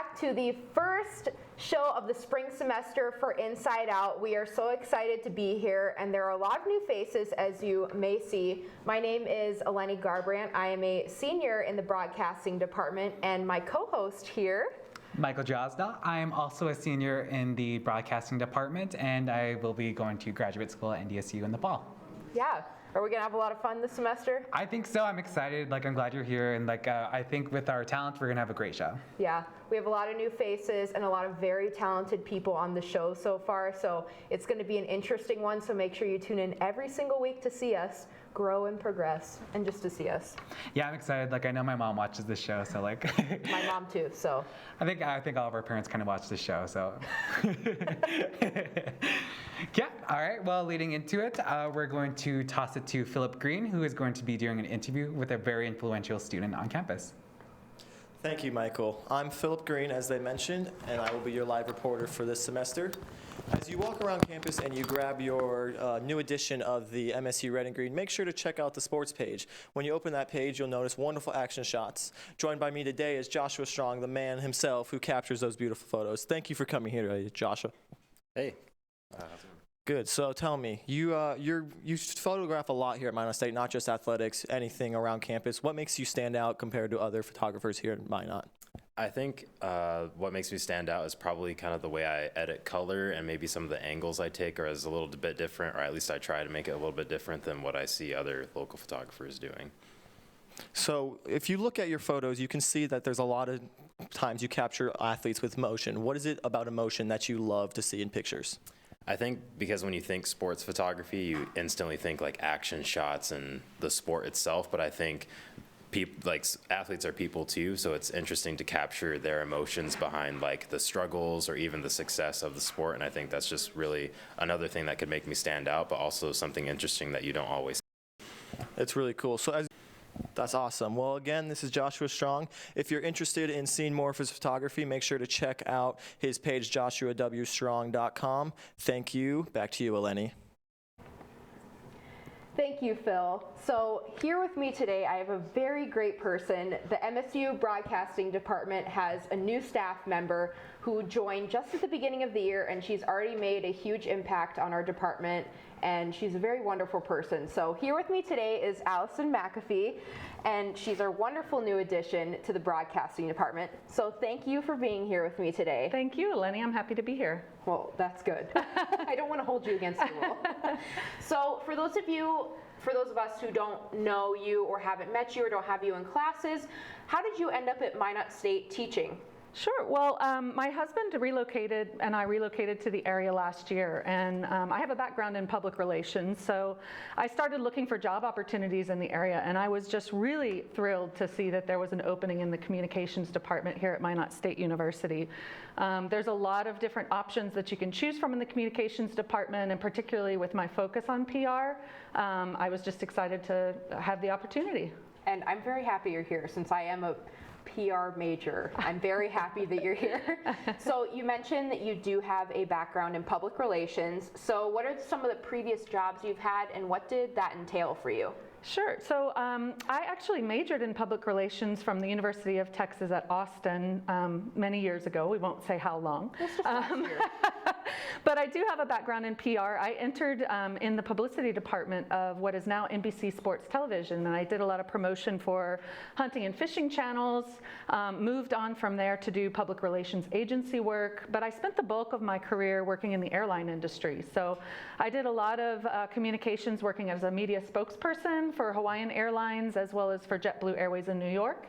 back to the first show of the spring semester for Inside Out. We are so excited to be here, and there are a lot of new faces, as you may see. My name is Eleni Garbrandt. I am a senior in the broadcasting department, and my co-host here, Mykal Grosdal. I am also a senior in the broadcasting department, and I will be going to graduate school at NDSU in the fall. Yeah. Are we gonna have a lot of fun this semester? I think so. I'm excited. I'm glad you're here, and I think with our talent, we're gonna have a great show. Yeah, we have a lot of new faces and a lot of very talented people on the show so far. So it's gonna be an interesting one. So make sure you tune in every single week to see us grow and progress, and just to see us. Yeah, I'm excited. I know my mom watches this show, so My mom too. So I think all of our parents kind of watch this show. So. Yeah, all right, well, leading into it, we're going to toss it to Phillip Green, who is going to be doing an interview with a very influential student on campus. Thank you, Mykal. I'm Phillip Green, as they mentioned, and I will be your live reporter for this semester. As you walk around campus and you grab your new edition of the MSU Red and Green, make sure to check out the sports page. When you open that page, you'll notice wonderful action shots. Joined by me today is Joshua Strong, the man himself who captures those beautiful photos. Thank you for coming here today, Joshua. Hey. Good. So tell me, you photograph a lot here at Minot State, not just athletics, anything around campus. What makes you stand out compared to other photographers here at Minot? I think what makes me stand out is probably kind of the way I edit color, and maybe some of the angles I take are a little bit different, or at least I try to make it a little bit different than what I see other local photographers doing. So if you look at your photos, you can see that there's a lot of times you capture athletes with emotion. What is it about emotion that you love to see in pictures? I think because when you think sports photography, you instantly think action shots and the sport itself, but I think athletes are people too, so it's interesting to capture their emotions behind the struggles or even the success of the sport, and I think that's just really another thing that could make me stand out, but also something interesting that you don't always see. It's really cool. That's awesome. Well, again, this is Joshua Strong. If you're interested in seeing more of his photography, make sure to check out his page, joshuawstrong.com. Thank you. Back to you, Eleni. thank you, Phil. So here with me today, I have a very great person. The MSU Broadcasting Department has a new staff member who joined just at the beginning of the year, and she's already made a huge impact on our department, and she's a very wonderful person. So here with me today is Allison McAfee, and she's our wonderful new addition to the Broadcasting Department. So thank you for being here with me today. Thank you, Eleni. I'm happy to be here. Well, that's good. I don't want to hold you against the rule. So for those of us who don't know you or haven't met you or don't have you in classes, how did you end up at Minot State teaching? Sure. Well, my husband relocated, and I relocated to the area last year, and I have a background in public relations, so I started looking for job opportunities in the area, and I was just really thrilled to see that there was an opening in the communications department here at Minot State University. There's a lot of different options that you can choose from in the communications department, and particularly with my focus on PR, I was just excited to have the opportunity. And I'm very happy you're here, since I am a PR major. I'm very happy that you're here. So you mentioned that you do have a background in public relations. So what are some of the previous jobs you've had, and what did that entail for you? Sure. So I actually majored in public relations from the University of Texas at Austin many years ago. We won't say how long. But I do have a background in PR. I entered in the publicity department of what is now NBC Sports Television, and I did a lot of promotion for hunting and fishing channels, moved on from there to do public relations agency work, but I spent the bulk of my career working in the airline industry. So I did a lot of communications, working as a media spokesperson for Hawaiian Airlines as well as for JetBlue Airways in New York,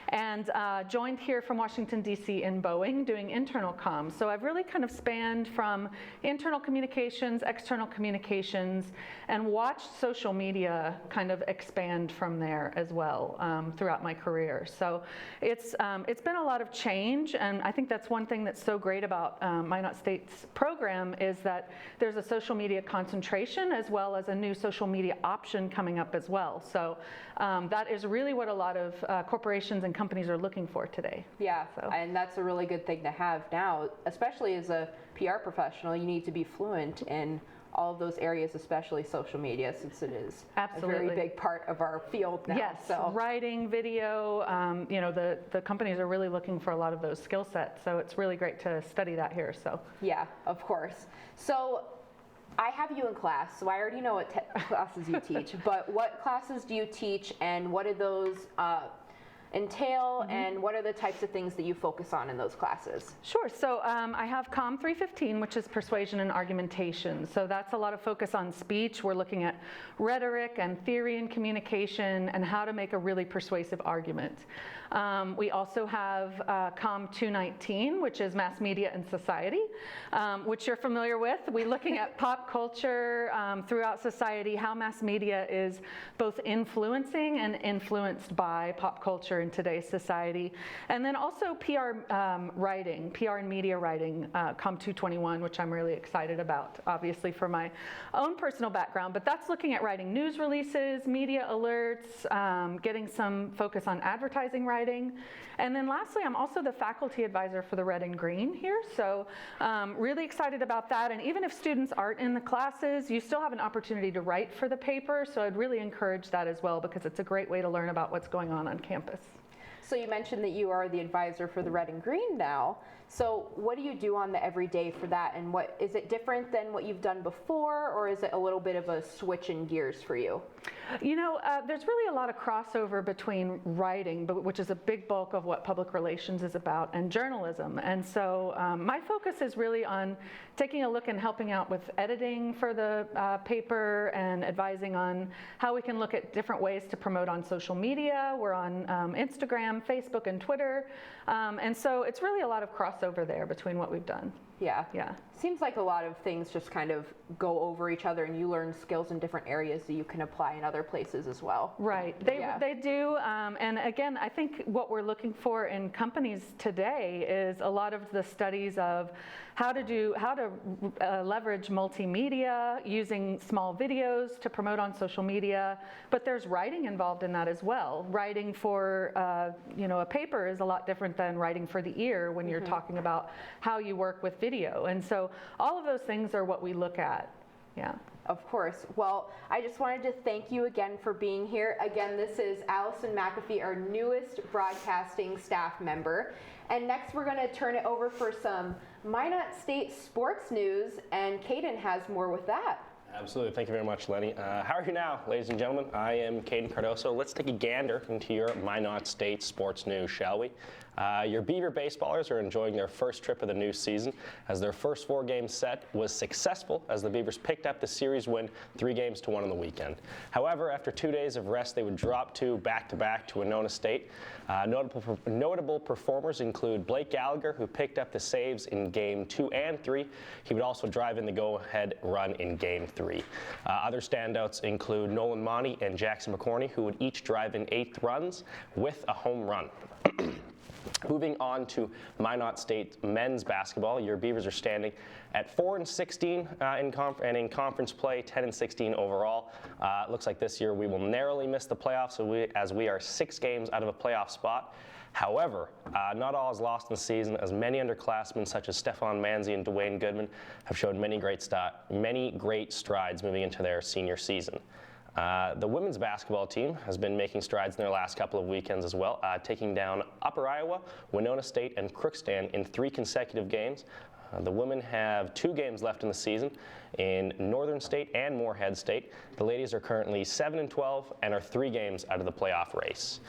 and joined here from Washington, D.C. in Boeing doing internal comms. So I've really kind of spanned from internal communications, external communications, and watched social media kind of expand from there as well throughout my career. So it's been a lot of change, and I think that's one thing that's so great about Minot State's program is that there's a social media concentration as well as a new social media option coming up as well. So that is really what a lot of corporations and companies are looking for today. Yeah, and that's a really good thing to have now, especially as a PR professional. You need to be fluent in all of those areas, especially social media, since it is Absolutely. a very big part of our field now. Yes, So. writing, video, the companies are really looking for a lot of those skill sets, so it's really great to study that here. So Yeah, of course. So I have you in class, so I already know what classes you teach, but what classes do you teach, and what do those entail, and what are the types of things that you focus on in those classes? Sure. So I have COM 315, which is persuasion and argumentation. So that's a lot of focus on speech. We're looking at rhetoric and theory and communication and how to make a really persuasive argument. We also have COM 219, which is mass media and society, which you're familiar with. We're looking at pop culture throughout society, how mass media is both influencing and influenced by pop culture in today's society. And then also PR writing, PR and media writing, COM 221, which I'm really excited about, obviously for my own personal background. But that's looking at writing news releases, media alerts, getting some focus on advertising writing. And then lastly, I'm also the faculty advisor for the Red and Green here. So really excited about that. And even if students aren't in the classes, you still have an opportunity to write for the paper. So I'd really encourage that as well, because it's a great way to learn about what's going on campus. So you mentioned that you are the advisor for the Red and Green now. So what do you do on the everyday for that, and what is it different than what you've done before, or is it a little bit of a switch in gears for you? You know, there's really a lot of crossover between writing, which is a big bulk of what public relations is about, and journalism. And so my focus is really on taking a look and helping out with editing for the paper and advising on how we can look at different ways to promote on social media. We're on Instagram, Facebook, and Twitter. And so it's really a lot of crossover there between what we've done. Yeah. Yeah. Seems like a lot of things just kind of go over each other, and you learn skills in different areas that you can apply in other places as well. Right, they do, and again, I think what we're looking for in companies today is a lot of the studies of how to leverage multimedia using small videos to promote on social media, but there's writing involved in that as well. Writing for a paper is a lot different than writing for the ear when you're talking about how you work with video, and so all of those things are what we look at. Yeah. Of course. Well, I just wanted to thank you again for being here. Again, this is Allison McAfee, our newest broadcasting staff member. And next we're going to turn it over for some Minot State sports news, and Kaden has more with that. Absolutely. Thank you very much, Lenny. How are you now, ladies and gentlemen? I am Kaden Cardoso. Let's take a gander into your Minot State sports news, shall we? Your Beaver baseballers are enjoying their first trip of the new season, as their first 4-game set was successful as the Beavers picked up the series win 3-1 on the weekend. However, after 2 days of rest, they would drop 2 back-to-back to Minot State. Notable performers include Blake Gallagher, who picked up the saves in Game 2 and 3. He would also drive in the go-ahead run in Game 3. Other standouts include Nolan Monty and Jackson McCorney, who would each drive in 8th runs with a home run. Moving on to Minot State men's basketball, your Beavers are standing at 4-16 in conference play, 10-16 overall. It looks like this year we will narrowly miss the playoffs, as we are 6 games out of a playoff spot. However, not all is lost in the season, as many underclassmen such as Stefan Manzi and Dwayne Goodman have showed many great strides moving into their senior season. The women's basketball team has been making strides in their last couple of weekends as well, taking down Upper Iowa, Winona State, and Crookston in 3 consecutive games. The women have 2 games left in the season in Northern State and Moorhead State. The ladies are currently 7-12 and are 3 games out of the playoff race.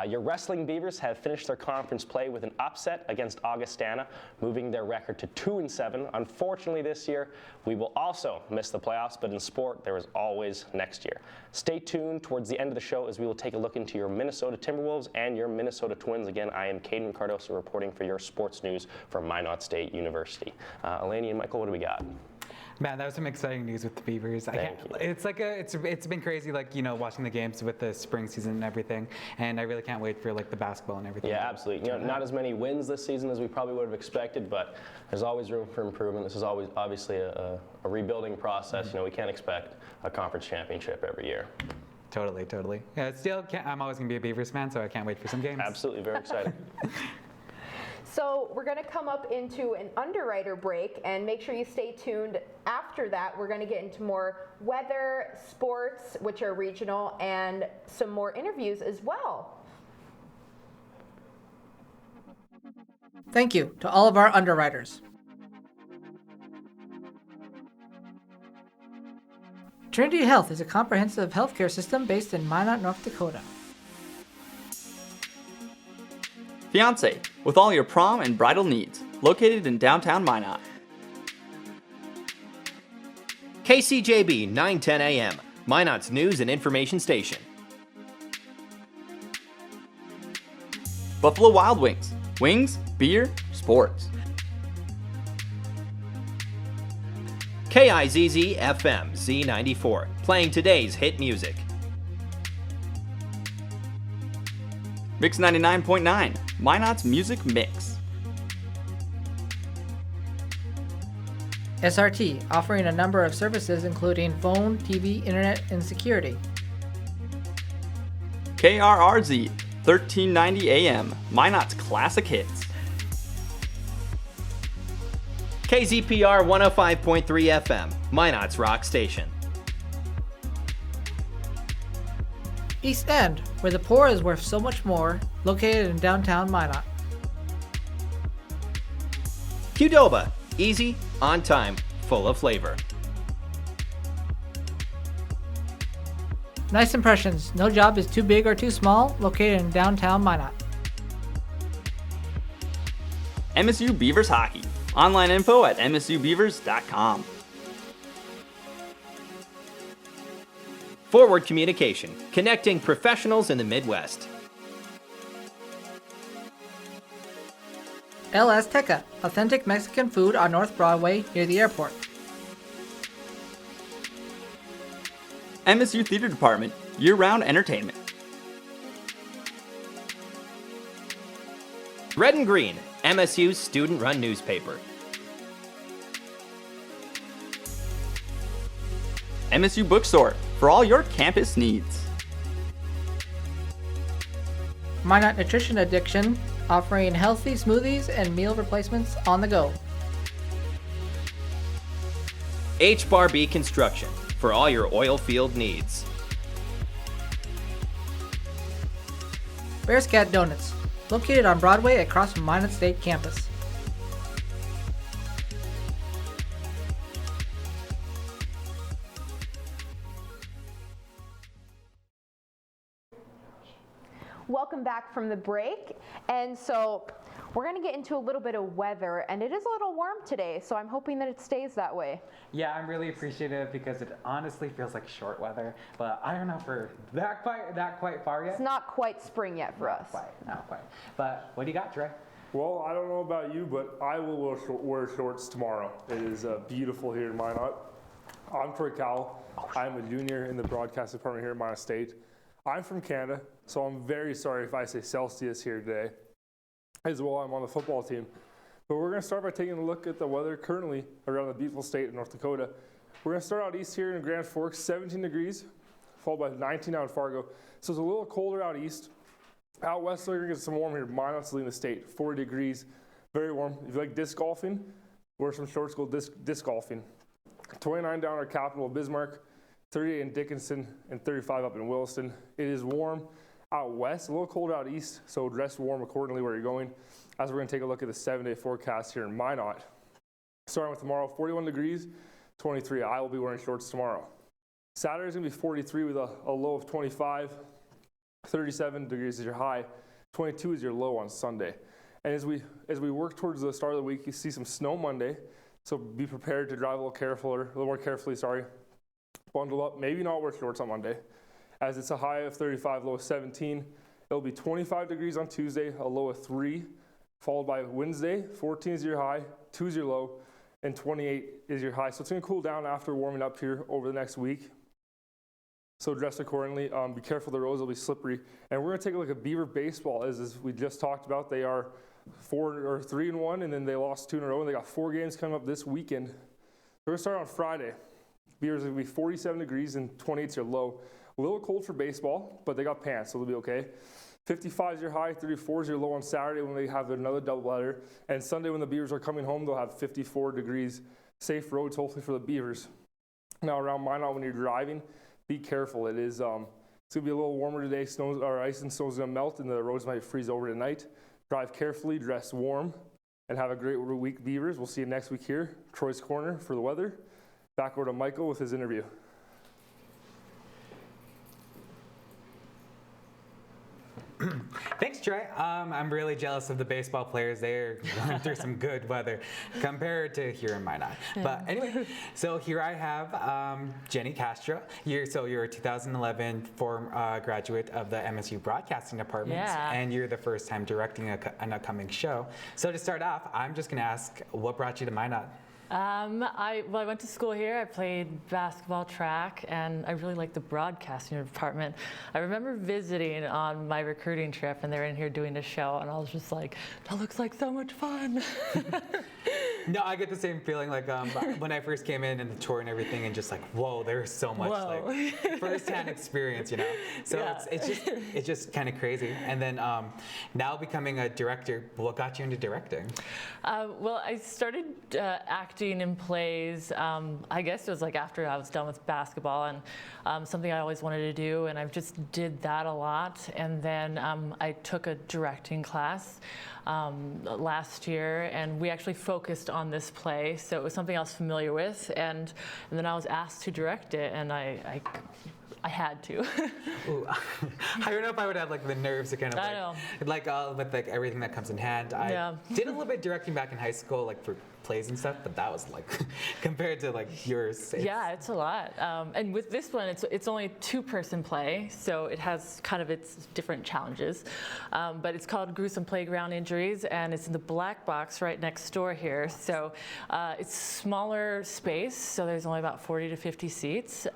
Your wrestling Beavers have finished their conference play with an upset against Augustana, moving their record to 2-7. Unfortunately, this year, we will also miss the playoffs, but in sport, there is always next year. Stay tuned towards the end of the show as we will take a look into your Minnesota Timberwolves and your Minnesota Twins. Again, I am Kaden Cardoso reporting for your sports news from Minot State University. Eleni and Mykal, what do we got? Man, that was some exciting news with the Beavers. Thank you. It's been crazy, watching the games with the spring season and everything, and I really can't wait for the basketball and everything. Yeah, absolutely. Not as many wins this season as we probably would have expected, but there's always room for improvement. This is always obviously a rebuilding process. We can't expect a conference championship every year. Totally. Yeah, I'm always gonna be a Beavers fan, so I can't wait for some games. Absolutely, very exciting. So we're going to come up into an underwriter break, and make sure you stay tuned. After that, we're going to get into more weather, sports, which are regional, and some more interviews as well. Thank you to all of our underwriters. Trinity Health is a comprehensive healthcare system based in Minot, North Dakota. Fiance, with all your prom and bridal needs, located in downtown Minot. KCJB 910 AM, Minot's news and information station. Buffalo Wild Wings, wings, beer, sports. KIZZ FM Z94, playing today's hit music. Mix 99.9, Minot's music mix. SRT, offering a number of services including phone, TV, internet, and security. KRRZ, 1390 AM, Minot's classic hits. KZPR 105.3 FM, Minot's rock station. East End, where the poor is worth so much more, located in downtown Minot. Qdoba, easy, on time, full of flavor. Nice Impressions, no job is too big or too small, located in downtown Minot. MSU Beavers Hockey, online info at msubeavers.com. Forward Communication, connecting professionals in the Midwest. El Azteca, authentic Mexican food on North Broadway near the airport. MSU Theater Department, year-round entertainment. Red and Green, MSU's student-run newspaper. MSU Bookstore, for all your campus needs. Minot Nutrition Addiction, offering healthy smoothies and meal replacements on the go. H-Bar-B Construction, for all your oil field needs. Bear's Cat Donuts, located on Broadway across from Minot State campus. Welcome back from the break. And so we're going to get into a little bit of weather, and it is a little warm today, so I'm hoping that it stays that way. Yeah, I'm really appreciative because it honestly feels like short weather, but I don't know if we're that quite far yet. It's not quite spring yet for us. Not quite. But what do you got, Trey? Well, I don't know about you, but I will wear shorts tomorrow. It is beautiful here in Minot. I'm Troy Kowal. I'm a junior in the broadcast department here at Minot State. I'm from Canada, so I'm very sorry if I say Celsius here today. As well, I'm on the football team. But we're going to start by taking a look at the weather currently around the beautiful state of North Dakota. We're going to start out east here in Grand Forks, 17 degrees, followed by 19 out in Fargo. So it's a little colder out east. Out west, we're going to get some warm here. Minot's leading the state, 40 degrees, very warm. If you like disc golfing, wear some shorts, go disc golfing. 29 down our capital, Bismarck, 38 in Dickinson, and 35 up in Williston. It is warm out west, a little colder out east, so dress warm accordingly where you're going. As we're going to take a look at the 7-day forecast here in Minot. Starting with tomorrow, 41 degrees, 23. I will be wearing shorts tomorrow. Saturday is going to be 43 with a low of 25. 37 degrees is your high. 22 is your low on Sunday. And as we work towards the start of the week, you see some snow Monday. So be prepared to drive a little more carefully. Bundle up. Maybe not wear shorts on Monday, as it's a high of 35, low of 17. It'll be 25 degrees on Tuesday, a low of 3, followed by Wednesday, 14 is your high, 2 is your low, and 28 is your high. So it's going to cool down after warming up here over the next week. So dress accordingly. Be careful, the roads will be slippery. And we're going to take a look at Beaver baseball. As we just talked about, they are 3-1, and then they lost 2 in a row, and they got 4 games coming up this weekend. We're going to start on Friday. Beavers are going to be 47 degrees and 28's your low. A little cold for baseball, but they got pants, so they'll be okay. 55 is your high, 34 is your low on Saturday when they have another doubleheader. And Sunday when the Beavers are coming home, they'll have 54 degrees. Safe roads, hopefully, for the Beavers. Now, around Minot, when you're driving, be careful. It's going to be a little warmer today. Snow or ice and snow is going to melt, and the roads might freeze over tonight. Drive carefully, dress warm, and have a great week, Beavers. We'll see you next week here. Troy's Corner for the weather. Back over to Mykal with his interview. Thanks, Troy. I'm really jealous of the baseball players. They're going through some good weather compared to here in Minot. But anyway, so here I have Jenny Castra. You're a 2011 graduate of the MSU Broadcasting Department, and you're the first time directing an upcoming show. So to start off, I'm just going to ask, what brought you to Minot? I went to school here. I played basketball, track, and I really liked the broadcasting department. I remember visiting on my recruiting trip, and they were in here doing a show, and I was just like, that looks like so much fun. No, I get the same feeling like when I first came in and the tour and everything, and just like, whoa, there's so much like firsthand experience, you know. So Yeah. it's just kind of crazy. And then now becoming a director, what got you into directing? Well, I started acting in plays. I guess it was like after I was done with basketball, and something I always wanted to do, and I just did that a lot. And then I took a directing class last year, and we actually focused on this play, so it was something I was familiar with, and then I was asked to direct it, and I had to. Ooh, I don't know if I would have like the nerves to kind of with like everything that comes in hand. I did a little bit directing back in high school, like for plays and stuff, but that was like compared to like yours. It's a lot. And with this one, it's only a 2-person play, so it has kind of its different challenges. But it's called Gruesome Playground Injuries, and it's in the black box right next door here. So it's smaller space, so there's only about 40 to 50 seats.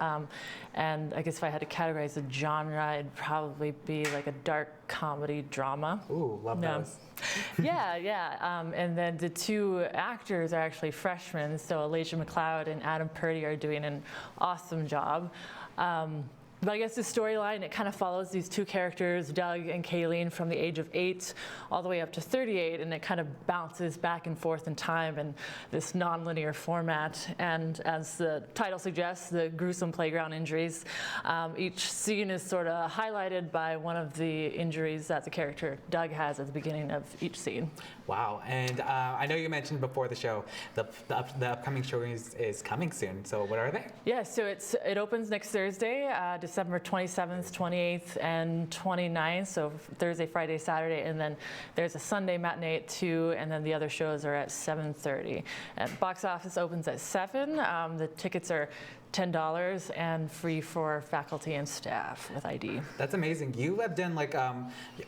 And I guess if I had to categorize a genre, it'd probably be like a dark comedy drama. Ooh, love those. And then the 2 actors are actually freshmen, so Eleni Garbrandt and Adam Purdy are doing an awesome job. But I guess the storyline, it kind of follows these 2 characters, Doug and Kayleen, from the age of 8 all the way up to 38, and it kind of bounces back and forth in time in this nonlinear format. And as the title suggests, the gruesome playground injuries, each scene is sort of highlighted by one of the injuries that the character Doug has at the beginning of each scene. Wow, and I know you mentioned before the show, the upcoming show is coming soon, so what are they? Yeah, so it opens next Thursday, December 27th, 28th, and 29th, so Thursday, Friday, Saturday, and then there's a Sunday matinee at 2, and then the other shows are at 7:30. And box office opens at 7. The tickets are $10 and free for faculty and staff with ID. That's amazing. You have done like,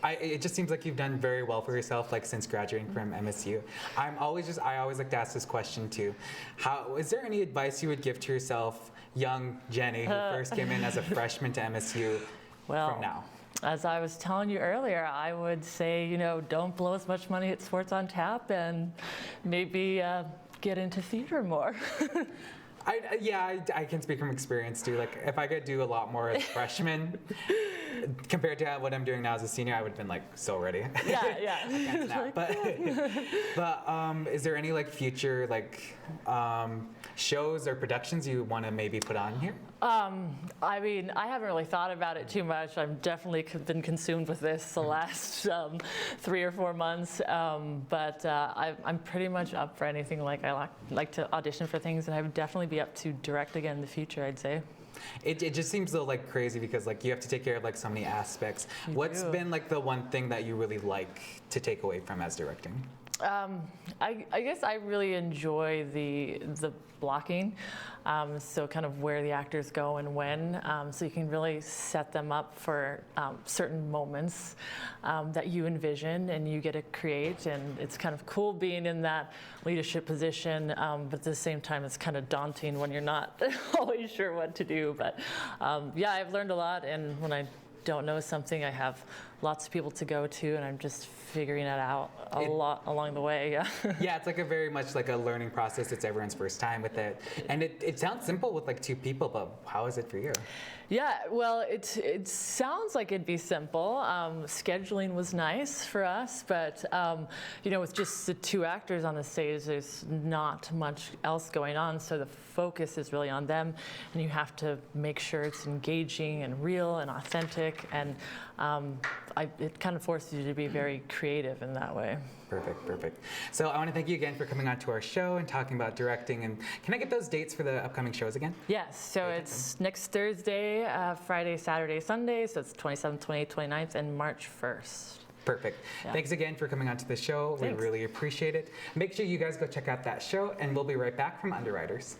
it just seems like you've done very well for yourself, like since graduating from MSU. I always like to ask this question too. Is there any advice you would give to yourself, young Jenny, who first came in as a freshman to MSU from now? As I was telling you earlier, I would say, don't blow as much money at Sports on Tap, and maybe get into theater more. I can speak from experience too. Like if I could do a lot more as a freshman compared to what I'm doing now as a senior, I would have been like so ready. Yeah. I can't snap. But is there any like future like shows or productions you want to maybe put on here? I mean, I haven't really thought about it too much. I've definitely been consumed with this the last 3 or 4 months. But I'm pretty much up for anything. Like I like to audition for things, and I would definitely be up to direct again in the future, I'd say. It just seems so like crazy because like you have to take care of like so many aspects. What's been like the one thing that you really like to take away from as directing? I guess I really enjoy the blocking, so kind of where the actors go and when, so you can really set them up for certain moments that you envision and you get to create, and it's kind of cool being in that leadership position, but at the same time it's kind of daunting when you're not always sure what to do. But I've learned a lot, and when I don't know something, I have lots of people to go to, and I'm just figuring it out a lot along the way. Yeah. Yeah, it's like a very much like a learning process. It's everyone's first time with it. And it sounds simple with like 2 people, but how is it for you? Yeah, well, it sounds like it'd be simple. Scheduling was nice for us, but with just the 2 actors on the stage, there's not much else going on, so the focus is really on them, and you have to make sure it's engaging and real and authentic, and it kind of forces you to be very creative in that way. Perfect. So I want to thank you again for coming on to our show and talking about directing. And can I get those dates for the upcoming shows again? Yes, so it's next Thursday, Friday, Saturday, Sunday, so it's 27th, 28th, 29th, and March 1st. Perfect. Yeah. Thanks again for coming on to the show. Thanks. We really appreciate it. Make sure you guys go check out that show, and we'll be right back from Underwriters.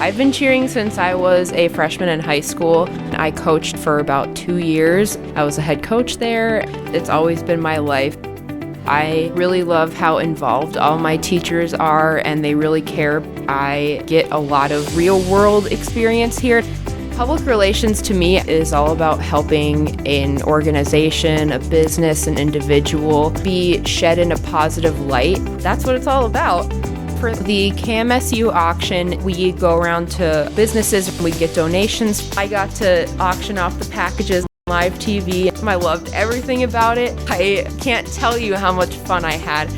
I've been cheering since I was a freshman in high school. I coached for about 2 years. I was a head coach there. It's always been my life. I really love how involved all my teachers are, and they really care. I get a lot of real-world experience here. Public relations to me is all about helping an organization, a business, an individual be shed in a positive light. That's what it's all about. For the KMSU auction, we go around to businesses, we get donations. I got to auction off the packages, live TV. I loved everything about it. I can't tell you how much fun I had.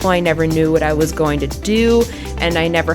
I never knew what I was going to do, and I never